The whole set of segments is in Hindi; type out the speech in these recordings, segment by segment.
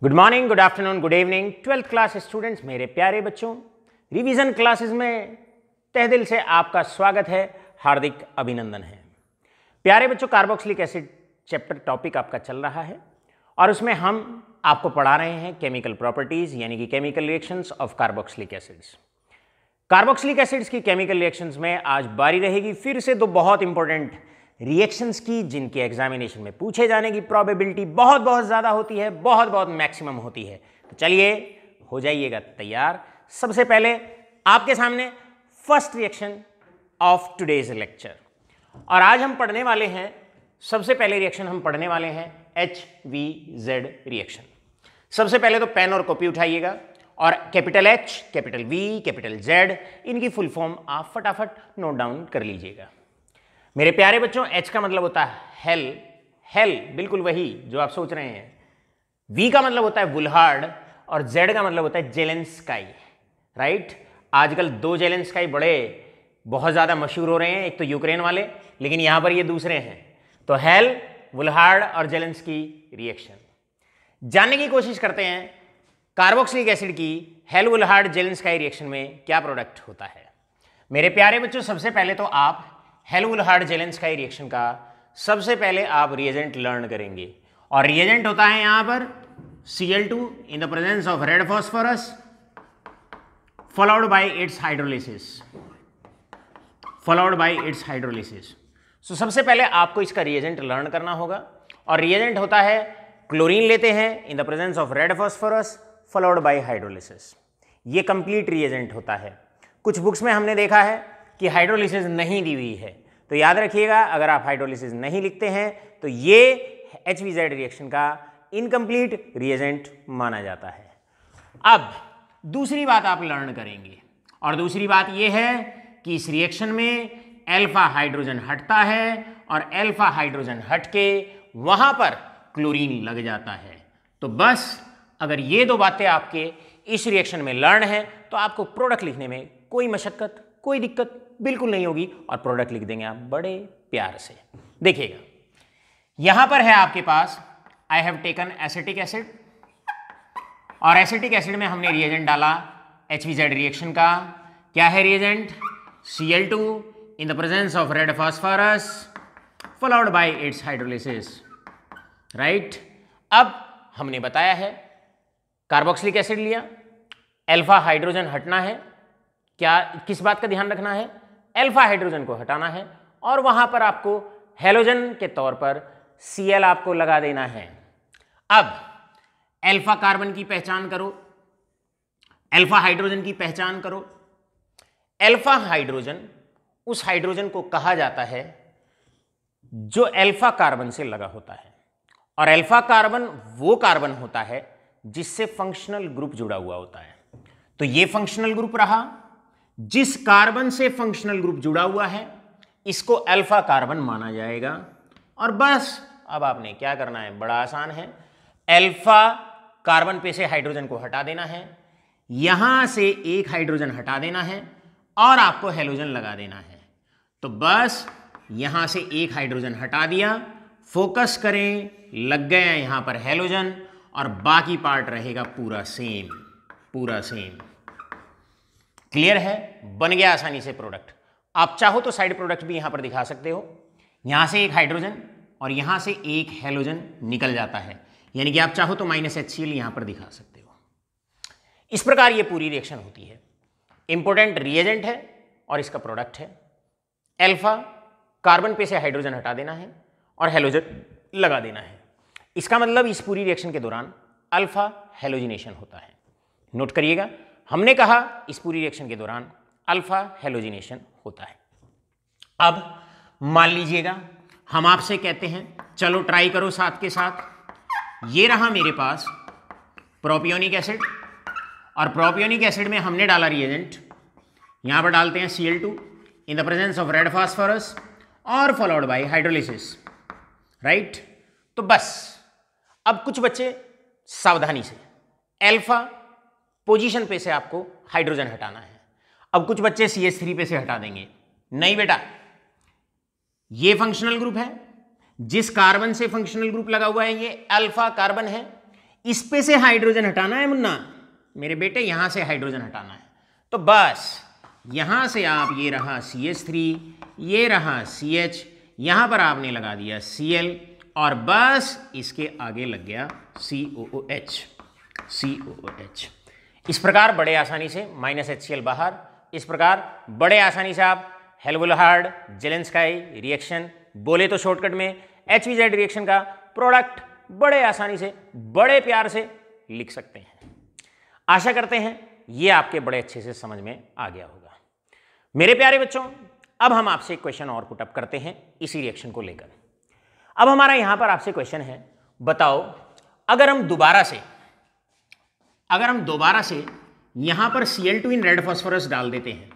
Good morning, good afternoon, good evening 12th class students, मेरे प्यारे बच्चों। रिवीजन क्लासेस में तहे दिल से आपका स्वागत है, हार्दिक अभिनंदन है। प्यारे बच्चों, कार्बोक्सिलिक एसिड चैप्टर टॉपिक आपका चल रहा है और उसमें हम आपको पढ़ा रहे हैं केमिकल प्रॉपर्टीज यानी कि chemical reactions of carboxylic acids. Carboxylic acids की केमिकल रिएक्शंस में आज बारी रहेगी फिर से दो बहुत इंपॉर्टेंट रिएक्शंस की, जिनके एग्जामिनेशन में पूछे जाने की प्रोबेबिलिटी बहुत बहुत ज़्यादा होती है, बहुत बहुत मैक्सिमम होती है। तो चलिए हो जाइएगा तैयार। सबसे पहले आपके सामने first reaction of today's lecture, और आज हम पढ़ने वाले हैं, सबसे पहले रिएक्शन हम पढ़ने वाले हैं HVZ रिएक्शन। सबसे पहले तो पेन और कॉपी उठाइएगा और capital H, capital V, capital Z, इनकी फुल फॉर्म आप फटाफट नोट डाउन कर लीजिएगा। मेरे प्यारे बच्चों, H का मतलब होता है हेल, हेल बिल्कुल वही जो आप सोच रहे हैं। V का मतलब होता है वुल्हार्ड और Z का मतलब होता है जेलेंस्काई, राइट। आजकल दो जेलेंस्काई बड़े बहुत ज़्यादा मशहूर हो रहे हैं, एक तो यूक्रेन वाले, लेकिन यहाँ पर ये दूसरे हैं। तो हेल, वुल्हार्ड और जेलेंस्की रिएक्शन जानने की कोशिश करते हैं। कार्बोक्सिलिक एसिड की हेल, वुल्हार्ड, जेलेंस्काई रिएक्शन में क्या प्रोडक्ट होता है। मेरे प्यारे बच्चों, सबसे पहले तो आप हेल, वुल्हार्ड, जेलेंस्काई रिएक्शन का सबसे पहले आप रिएजेंट लर्न करेंगे, और रिएजेंट होता है यहां पर Cl2 in the presence of red phosphorus followed by its hydrolysis. So सबसे पहले आपको इसका रिएजेंट लर्न करना होगा, और रिएजेंट होता है क्लोरीन लेते हैं इन the presence of red phosphorus followed bye hydrolysis. ये कंप्लीट रिएजेंट होता है। कुछ बुक्स में हमने देखा है कि हाइड्रोलिसिस नहीं दी हुई है, तो याद रखिएगा, अगर आप हाइड्रोलिसिस नहीं लिखते हैं तो ये HVZ रिएक्शन का इनकम्प्लीट रिएजेंट माना जाता है। अब दूसरी बात आप लर्न करेंगे, और दूसरी बात ये है कि इस रिएक्शन में अल्फा हाइड्रोजन हटता है, और अल्फा हाइड्रोजन हट के वहां पर क्लोरीन लग जाता है। तो बस अगर ये दो बातें आपके इस रिएक्शन में लर्न है तो आपको प्रोडक्ट लिखने में कोई मशक्कत, कोई दिक्कत बिल्कुल नहीं होगी, और प्रोडक्ट लिख देंगे आप बड़े प्यार से। देखिएगा, यहां पर है आपके पास I have taken acetic acid, और एसिटिक एसिड में हमने रिएजेंट डाला HVZ रिएक्शन का। क्या है reagent? Cl2 in the presence of red phosphorus followed by its hydrolysis, right. अब हमने बताया है कार्बोक्सिलिक एसिड लिया, अल्फा हाइड्रोजन हटना है। क्या किस बात का ध्यान रखना है? अल्फा हाइड्रोजन को हटाना है, और वहां पर आपको हेलोजन के तौर पर Cl आपको लगा देना है। अब अल्फा कार्बन की पहचान करो, अल्फा हाइड्रोजन की पहचान करो। अल्फा हाइड्रोजन उस हाइड्रोजन को कहा जाता है जो अल्फा कार्बन से लगा होता है, और अल्फा कार्बन वो कार्बन होता है जिससे फंक्शनल ग्रुप जुड़ा हुआ होता है। तो ये फंक्शनल ग्रुप रहा, जिस कार्बन से फंक्शनल ग्रुप जुड़ा हुआ है इसको अल्फा कार्बन माना जाएगा। और बस अब आपने क्या करना है, बड़ा आसान है। अल्फा कार्बन पे से हाइड्रोजन को हटा देना है, यहां से एक हाइड्रोजन हटा देना है, और आपको हेलोजन लगा देना है। तो बस यहां से एक हाइड्रोजन हटा दिया, फोकस करें, लग गया यहां पर हेलोजन, और बाकी पार्ट रहेगा पूरा सेम, पूरा सेम। क्लियर है? बन गया आसानी से प्रोडक्ट। आप चाहो तो साइड प्रोडक्ट भी यहां पर दिखा सकते हो। यहां से एक हाइड्रोजन और यहां से एक हेलोजन निकल जाता है, यानी कि आप चाहो तो -HCl यहां पर दिखा सकते हो। इस प्रकार ये पूरी रिएक्शन होती है। इंपॉर्टेंट रिएजेंट है और इसका प्रोडक्ट है। अल्फा कार्बन पे से हाइड्रोजन हटा देना है और हेलोजन लगा देना है। इसका मतलब इस पूरी रिएक्शन के दौरान अल्फा हेलोजिनेशन होता है। नोट करिएगा, हमने कहा इस पूरी रिएक्शन के दौरान अल्फा हेलोजिनेशन होता है। अब मान लीजिएगा हम आपसे कहते हैं चलो ट्राई करो साथ के साथ। ये रहा मेरे पास प्रोपियोनिक एसिड, और प्रोपियोनिक एसिड में हमने डाला रिएजेंट, यहां पर डालते हैं Cl2 in the presence of red phosphorus और फॉलोड बाय हाइड्रोलिसिस, राइट। तो बस अब कुछ बच्चे सावधानी से, अल्फा पोजीशन पे से आपको हाइड्रोजन हटाना है। अब कुछ बच्चे CH3 पे से हटा देंगे। नहीं बेटा, ये फंक्शनल ग्रुप है, जिस कार्बन से फंक्शनल ग्रुप लगा हुआ है ये अल्फा कार्बन है, इस पे से हाइड्रोजन हटाना है मुन्ना मेरे बेटे, यहां से हाइड्रोजन हटाना है। तो बस यहां से आप, ये रहा CH3, ये रहा CH, यहां पर आपने लगा दिया Cl और बस इसके आगे लग गया COOH। इस प्रकार बड़े आसानी से -HCl बाहर, इस प्रकार बड़े आसानी से आप हेल्वुलहार्ड जेलेंस्काई रिएक्शन, बोले तो शॉर्टकट में HVZ रिएक्शन का प्रोडक्ट बड़े आसानी से, बड़े प्यार से लिख सकते हैं। आशा करते हैं ये आपके बड़े अच्छे से समझ में आ गया होगा। मेरे प्यारे बच्चों, अब हम आपसे एक क्वेश्चन और पुटअप करते हैं इसी रिएक्शन को लेकर। अब हमारा यहां पर आपसे क्वेश्चन है, बताओ अगर हम दोबारा से यहां पर Cl2 इन रेड फास्फोरस डाल देते हैं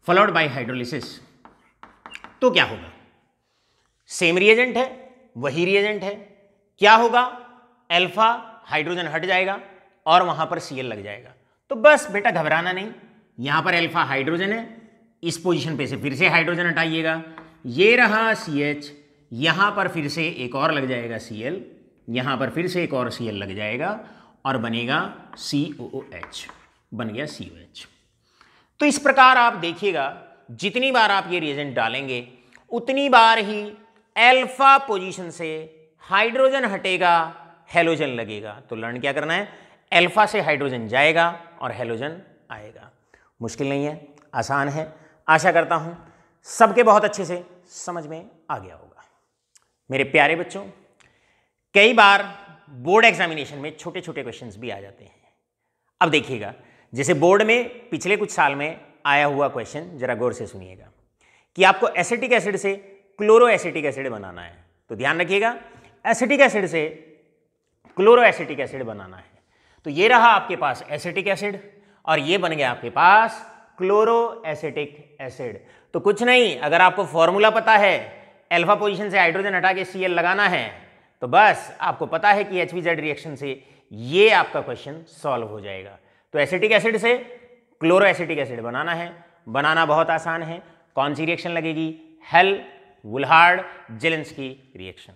फॉलोड बाय हाइड्रोलिसिस, तो क्या होगा? सेम रिएजेंट है, वही रिएजेंट है, क्या होगा? अल्फा हाइड्रोजन हट जाएगा और वहां पर Cl लग जाएगा। तो बस बेटा घबराना नहीं, यहां पर अल्फा हाइड्रोजन है, इस पोजीशन पे से फिर से हाइड्रोजन हटाइएगा, ये रहा CH, यहां पर फिर से एक और लग जाएगा Cl, यहां पर फिर से एक और Cl लग जाएगा और बनेगा COOH, बन गया COH। तो इस प्रकार आप देखिएगा, जितनी बार आप ये रिएजेंट डालेंगे उतनी बार ही अल्फा पोजीशन से हाइड्रोजन हटेगा, हेलोजन लगेगा। तो लर्न क्या करना है? अल्फा से हाइड्रोजन जाएगा और हेलोजन आएगा। मुश्किल नहीं है, आसान है। आशा करता हूं सबके बहुत अच्छे से समझ में आ गया होगा। मेरे प्यारे बच्चों, कई बार बोर्ड एग्जामिनेशन में छोटे छोटे क्वेश्चंस भी आ जाते हैं। अब देखिएगा, जैसे बोर्ड में पिछले कुछ साल में आया हुआ क्वेश्चन, जरा गौर से सुनिएगा, कि आपको एसिटिक एसिड से क्लोरो एसिटिक एसिड बनाना है। तो ध्यान रखिएगा, एसिटिक एसिड से क्लोरो एसिटिक एसिड बनाना है। तो ये रहा आपके पास एसिटिक एसिड और ये बन गया आपके पास क्लोरो एसिटिक एसिड। तो कुछ नहीं, अगर आपको फॉर्मूला पता है, अल्फा पोजीशन से हाइड्रोजन हटा के Cl लगाना है, तो बस आपको पता है कि HVZ रिएक्शन से ये आपका क्वेश्चन सॉल्व हो जाएगा। तो एसिटिक एसिड से क्लोरो एसिटिक एसिड बनाना है, बनाना बहुत आसान है। कौन सी रिएक्शन लगेगी? हेल्वुलहार्ड जेलेंस्की रिएक्शन।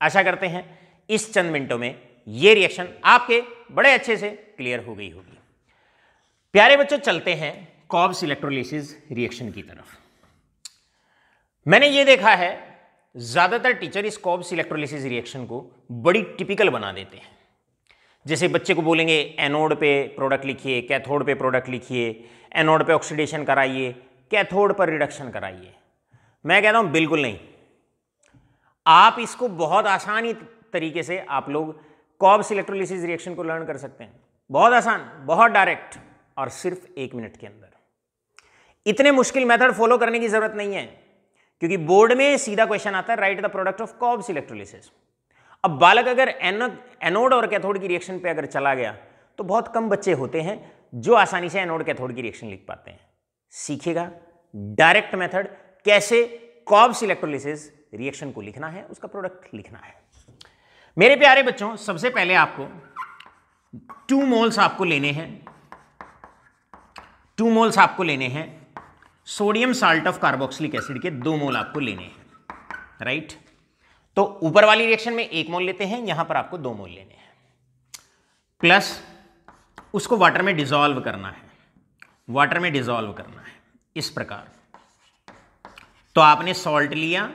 आशा करते हैं इस चंद मिनटों में ये रिएक्शन आपके बड़े अच्छे से क्लियर हो गई होगी। प्यारे बच्चों, चलते हैं कॉब्स इलेक्ट्रोलिसिस रिएक्शन की तरफ। मैंने ये देखा है, ज्यादातर टीचर इस कॉब्स इलेक्ट्रोलिसिस रिएक्शन को बड़ी टिपिकल बना देते हैं। जैसे बच्चे को बोलेंगे एनोड पे प्रोडक्ट लिखिए, कैथोड पे प्रोडक्ट लिखिए, एनोड पे ऑक्सीडेशन कराइए, कैथोड पर रिडक्शन कराइए। मैं कहता हूं बिल्कुल नहीं, आप इसको बहुत आसानी तरीके से आप लोग कॉब्स इलेक्ट्रोलिसिस रिएक्शन को लर्न कर सकते हैं। बहुत आसान, बहुत डायरेक्ट और सिर्फ 1 मिनट के अंदर। इतने मुश्किल मेथड फॉलो करने की जरूरत नहीं है, क्योंकि बोर्ड में सीधा क्वेश्चन आता है, right the product of Cobbs electrolysis. अब बालक अगर एनोड और कैथोड की रिएक्शन पे अगर चला गया तो बहुत कम बच्चे होते हैं जो आसानी से एनोड कैथोड की रिएक्शन लिख पाते हैं। सीखेगा डायरेक्ट मेथड, कैसे कॉब्स इलेक्ट्रोलिसिस रिएक्शन को लिखना है, उसका प्रोडक्ट लिखना है। मेरे प्यारे बच्चों, सबसे पहले आपको 2 मोल्स आपको लेने हैं, 2 मोल्स आपको लेने हैं sodium salt of carboxylic acid के 2 मोल आपको लेने हैं, राइट। तो ऊपर वाली रिएक्शन में 1 मोल लेते हैं, यहां पर आपको 2 मोल लेने हैं, प्लस उसको वाटर में डिसॉल्व करना है, वाटर में डिसॉल्व करना है इस प्रकार। तो आपने सॉल्ट लिया,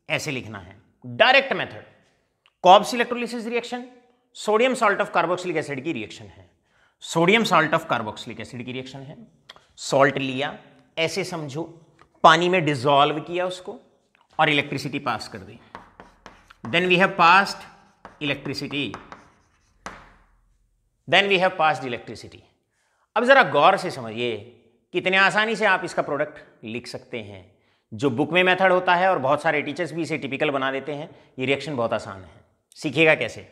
ऐसे लिखना है, direct method. Cobbs electrolysis reaction sodium salt of carboxylic acid की रिएक्शन है, sodium salt of carboxylic acid की रिएक्शन है। सॉल्ट लिया, ऐसे समझो, पानी में डिसॉल्व किया उसको और इलेक्ट्रिसिटी पास कर दी। Then we have passed electricity, then we have passed electricity. अब जरा गौर से समझिए कितने आसानी से आप इसका प्रोडक्ट लिख सकते हैं। जो बुक में मेथड होता है और बहुत सारे टीचर्स भी इसे टिपिकल बना देते हैं, ये रिएक्शन बहुत आसान है। सीखिएगा कैसे।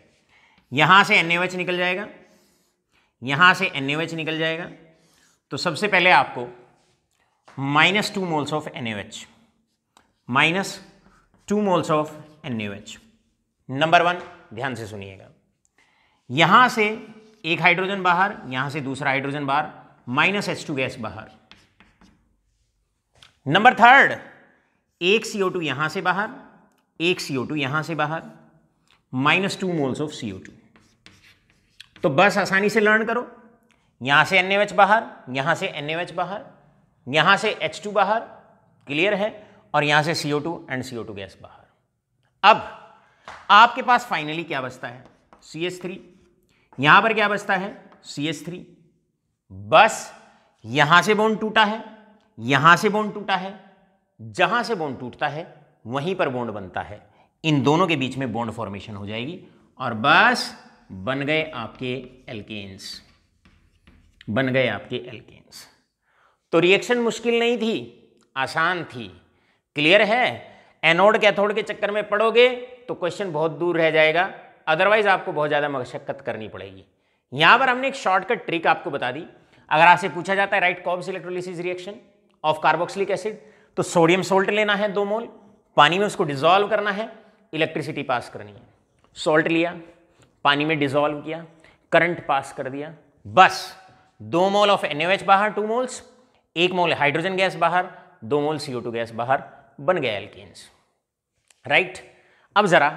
यहां से NaOH निकल जाएगा, यहां से NaOH निकल जाएगा। तो सबसे पहले आपको -2 moles of NaOH, -2 moles of NaOH। Number 1 ध्यान से सुनिएगा, यहां से एक हाइड्रोजन बाहर, यहां से दूसरा हाइड्रोजन बाहर, -H2 गैस बाहर। नंबर 3 एक CO2 यहां से बाहर, एक CO2 यहां से बाहर, -2 मोल्स ऑफ CO2। तो बस आसानी से लर्न करो, यहां से NaOH बाहर, यहां से NaOH बाहर, यहां से H2 बाहर, क्लियर है, और यहां से CO2 एंड CO2 गैस बाहर। अब आपके पास फाइनली क्या बचता है, CH3, यहां पर क्या बचता है, CH3। बस यहां से बॉन्ड टूटा है, यहां से बॉन्ड टूटा है, जहां से बॉन्ड टूटता है वहीं पर बॉन्ड बनता है, इन दोनों के बीच में बॉन्ड फॉर्मेशन हो जाएगी और बस बन गए आपके एल्केन्स, बन गए आपके एल्केन्स। तो रिएक्शन मुश्किल नहीं थी, आसान थी, क्लियर है। एनोड कैथोड के चक्कर में पड़ोगे तो क्वेश्चन बहुत दूर रह जाएगा, अदरवाइज आपको बहुत ज़्यादा मशक्कत करनी पड़ेगी। यहां पर हमने एक शॉर्टकट ट्रिक आपको बता दी। अगर आपसे पूछा जाता है right Cobbs electrolysis reaction of carboxylic acid, तो सोडियम सोल्ट लेना है 2 मोल, पानी में उसको डिसॉल्व करना है, इलेक्ट्रिसिटी पास करनी है। सॉल्ट लिया, पानी में डिसॉल्व किया, करंट पास कर दिया, बस 2 मोल ऑफ NaOH बाहर, 2 मोल्स, 1 मोल हाइड्रोजन गैस बाहर, 2 मोल CO2 गैस बाहर, बन गया एल्केन्स, राइट। अब जरा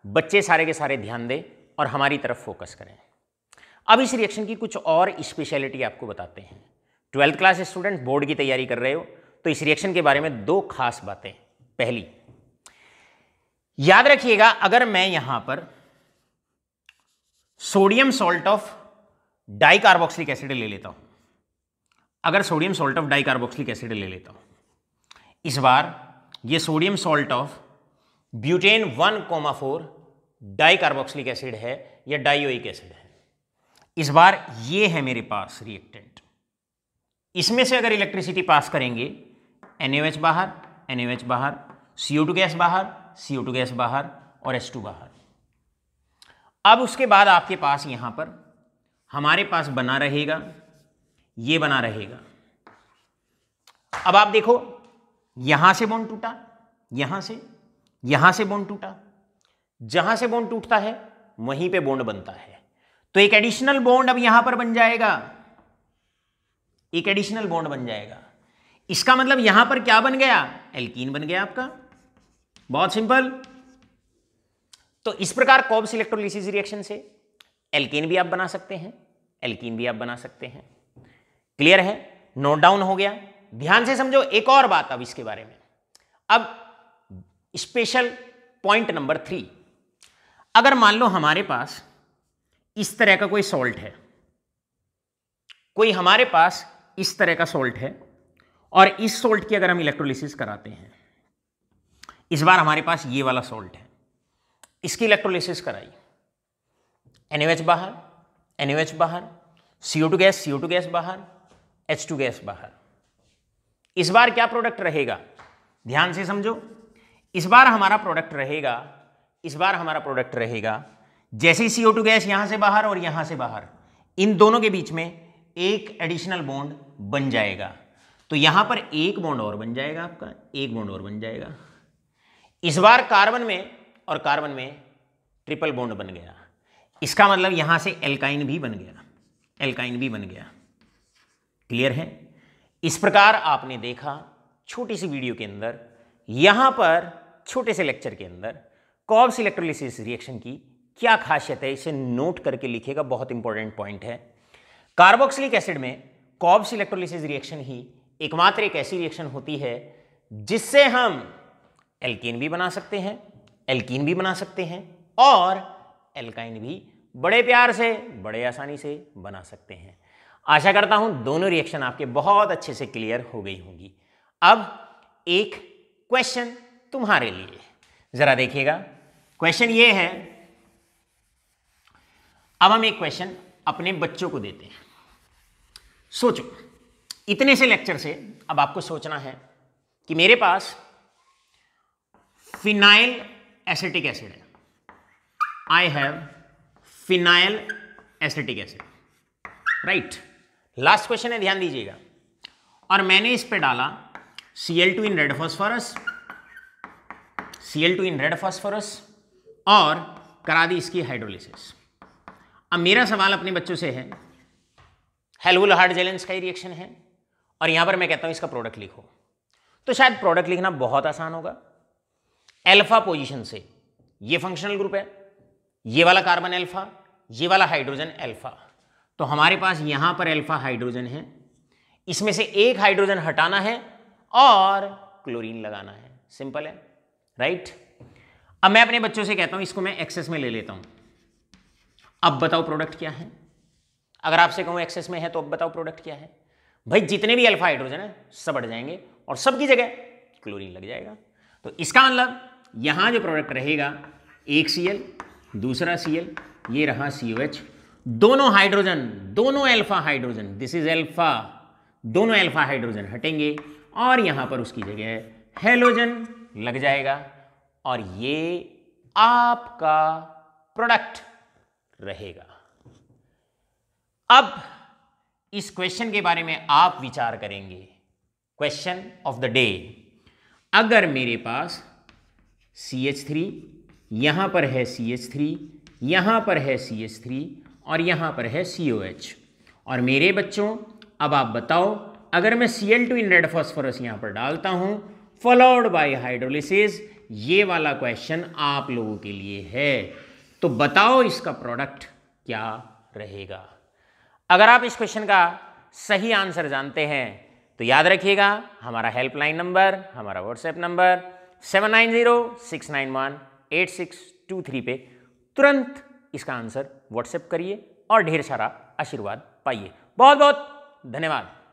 बच्चे सारे के सारे ध्यान दें और हमारी तरफ फोकस करें। अब इस रिएक्शन की कुछ और स्पेशलिटी आपको बताते हैं। 12th क्लास स्टूडेंट, बोर्ड की तैयारी कर रहे हो तो इस रिएक्शन के बारे में 2 खास बातें। पहली, याद रखिएगा, अगर मैं यहां पर sodium salt of dicarboxylic acid ले लेता हूं, अगर sodium salt of dicarboxylic acid ले लेता हूं, इस बार ये sodium salt of butane 1,4 dicarboxylic acid है या डाइओइक एसिड है। इस बार ये है मेरे पास रिएक्टेंट, इसमें से अगर इलेक्ट्रिसिटी पास करेंगे, NaOH बाहर, NaOH बाहर, CO2 गैस बाहर, CO2 गैस बाहर और H2 बाहर। अब उसके बाद आपके पास यहां पर हमारे पास बना रहेगा, ये बना रहेगा। अब आप देखो, यहां से बॉन्ड टूटा, यहां से बॉन्ड टूटा, जहां से बॉन्ड टूटता है वहीं पे बॉन्ड बनता है, तो एक एडिशनल बॉन्ड अब यहां पर बन जाएगा, एक एडिशनल बॉन्ड बन जाएगा। इसका मतलब यहां पर क्या बन गया, एल्कीन बन गया आपका, बहुत सिंपल। तो इस प्रकार कॉब्स इलेक्ट्रोलिसिस रिएक्शन से एल्कीन भी आप बना सकते हैं, एल्कीन भी आप बना सकते हैं, क्लियर है, नोट डाउन हो गया। ध्यान से समझो एक और बात अब इसके बारे में। अब स्पेशल पॉइंट नंबर 3, अगर मान लो हमारे पास इस तरह का कोई सॉल्ट है, कोई हमारे पास इस तरह का सॉल्ट है और इस सॉल्ट की अगर हम इलेक्ट्रोलिसिस कराते हैं, इस बार हमारे पास ये वाला सॉल्ट है, इसकी इलेक्ट्रोलिसिस कराई, NaOH बाहर, NaOH बाहर, CO2 गैस बाहर, H2 गैस बाहर। इस बार क्या प्रोडक्ट रहेगा, ध्यान से समझो, इस बार हमारा प्रोडक्ट रहेगा, इस बार हमारा प्रोडक्ट रहेगा, जैसे ही CO2 गैस यहां से बाहर और यहां से बाहर, इन दोनों के बीच में एक एडिशनल बॉन्ड बन जाएगा, तो यहां पर एक बॉन्ड और बन जाएगा आपका, एक बॉन्ड और बन जाएगा। इस बार कार्बन में और कार्बन में ट्रिपल बॉन्ड बन गया, इसका मतलब यहां से एल्काइन भी बन गया, एल्काइन भी बन गया, क्लियर है। इस प्रकार आपने देखा छोटी सी वीडियो के अंदर, यहां पर छोटे से लेक्चर के अंदर कॉब्स इलेक्ट्रोलिसिस रिएक्शन की क्या खासियत है, इसे नोट करके लिखिएगा, बहुत इंपॉर्टेंट पॉइंट है। कार्बोक्सिलिक एसिड में कॉब्स इलेक्ट्रोलिसिस रिएक्शन ही एकमात्र एक ऐसी रिएक्शन होती है जिससे हम एल्कीन भी बना सकते हैं, एल्कीन भी बना सकते हैं और एल्काइन भी बड़े प्यार से, बड़े आसानी से बना सकते हैं। आशा करता हूं दोनों रिएक्शन आपके बहुत अच्छे से क्लियर हो गई होंगी। अब एक क्वेश्चन तुम्हारे लिए, जरा देखिएगा। क्वेश्चन ये है, अब हम एक क्वेश्चन अपने बच्चों को देते हैं। सोचो, इतने से लेक्चर से अब आपको सोचना है कि मेरे पास फिनाइल एसिटिक एसिड है, I have phenyl acetic acid, right. Last question है, ध्यान दीजिएगा। और मैंने इस पे डाला Cl2 in red phosphorus, Cl2 in red phosphorus और करा दी इसकी हाइड्रोलिसिस। अब मेरा सवाल अपने बच्चों से है, हेल्वुल-हार्ट-जेलेंस का ही रिएक्शन है और यहां पर मैं कहता हूं इसका प्रोडक्ट लिखो, तो शायद प्रोडक्ट लिखना बहुत आसान होगा। अल्फा पोजीशन से ये फंक्शनल ग्रुप है, ये वाला कार्बन अल्फा, ये वाला हाइड्रोजन अल्फा, तो हमारे पास यहां पर अल्फा हाइड्रोजन है, इसमें से एक हाइड्रोजन हटाना है और क्लोरीन लगाना है, सिंपल है, राइट। अब मैं अपने बच्चों से कहता हूं इसको मैं एक्सेस में ले लेता हूं, अब बताओ प्रोडक्ट क्या है। अगर आपसे कहूं एक्सेस में है तो अब बताओ प्रोडक्ट क्या है। भाई जितने भी अल्फा हाइड्रोजन है सब बढ़ जाएंगे और सबकी जगह क्लोरीन लग जाएगा। तो इसका मतलब यहां जो प्रोडक्ट रहेगा, एक Cl, दूसरा Cl, ये रहा COH, दोनों हाइड्रोजन, दोनों alpha hydrogen, this is alpha, दोनों अल्फा हाइड्रोजन हटेंगे और यहां पर उसकी जगह हेलोजन लग जाएगा और ये आपका प्रोडक्ट रहेगा। अब इस क्वेश्चन के बारे में आप विचार करेंगे, क्वेश्चन ऑफ द डे, अगर मेरे पास CH3, यहां पर है CH3, यहां पर है CH3 और यहां पर है COH, और मेरे बच्चों अब आप बताओ अगर मैं Cl2 इन रेड फॉस्फोरस यहां पर डालता हूं फॉलोड बाय हाइड्रोलिसिस, ये वाला क्वेश्चन आप लोगों के लिए है, तो बताओ इसका प्रोडक्ट क्या रहेगा। अगर आप इस क्वेश्चन का सही आंसर जानते हैं तो याद रखिएगा हमारा हेल्पलाइन नंबर, हमारा व्हाट्सएप नंबर 7906918623 पे तुरंत इसका आंसर व्हाट्सएप करिए और ढेर सारा आशीर्वाद पाइए। बहुत बहुत धन्यवाद।